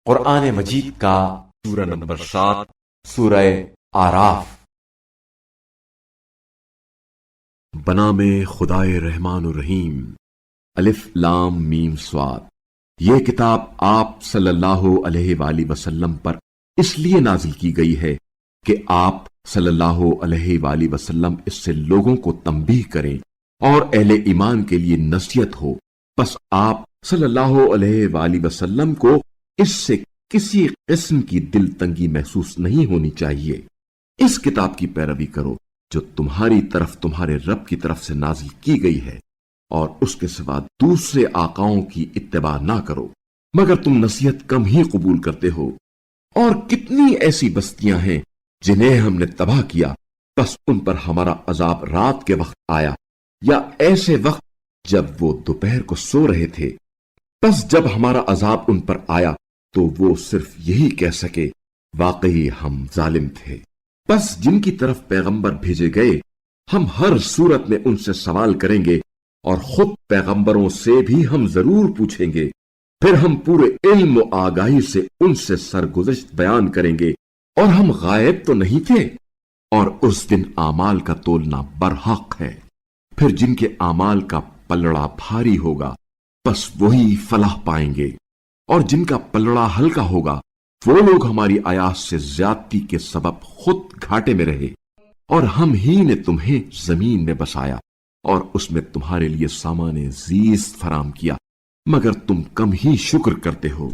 قرآن مجید کا سورہ نمبر 7 سورہ آراف۔ بنام خدائے رحمان الرحیم۔ الف لام میم صاد۔ یہ کتاب آپ صلی اللہ علیہ وآلہ وسلم پر اس لیے نازل کی گئی ہے کہ آپ صلی اللہ علیہ وآلہ وسلم اس سے لوگوں کو تنبیہ کریں اور اہل ایمان کے لیے نصیحت ہو۔ بس آپ صلی اللہ علیہ وآلہ وسلم کو اس سے کسی قسم کی دل تنگی محسوس نہیں ہونی چاہیے۔ اس کتاب کی پیروی کرو جو تمہاری طرف تمہارے رب کی طرف سے نازل کی گئی ہے، اور اس کے سوا دوسرے آقاؤں کی اتباع نہ کرو، مگر تم نصیحت کم ہی قبول کرتے ہو۔ اور کتنی ایسی بستیاں ہیں جنہیں ہم نے تباہ کیا، بس ان پر ہمارا عذاب رات کے وقت آیا یا ایسے وقت جب وہ دوپہر کو سو رہے تھے۔ بس جب ہمارا عذاب ان پر آیا تو وہ صرف یہی کہہ سکے، واقعی ہم ظالم تھے۔ بس جن کی طرف پیغمبر بھیجے گئے ہم ہر صورت میں ان سے سوال کریں گے، اور خود پیغمبروں سے بھی ہم ضرور پوچھیں گے، پھر ہم پورے علم و آگاہی سے ان سے سرگزشت بیان کریں گے، اور ہم غائب تو نہیں تھے۔ اور اس دن اعمال کا تولنا برحق ہے، پھر جن کے اعمال کا پلڑا بھاری ہوگا بس وہی فلاح پائیں گے، اور جن کا پلڑا ہلکا ہوگا وہ لوگ ہماری آیات سے زیادتی کے سبب خود گھاٹے میں رہے۔ اور ہم ہی نے تمہیں زمین میں بسایا اور اس میں تمہارے لیے سامان زیست فراہم کیا، مگر تم کم ہی شکر کرتے ہو۔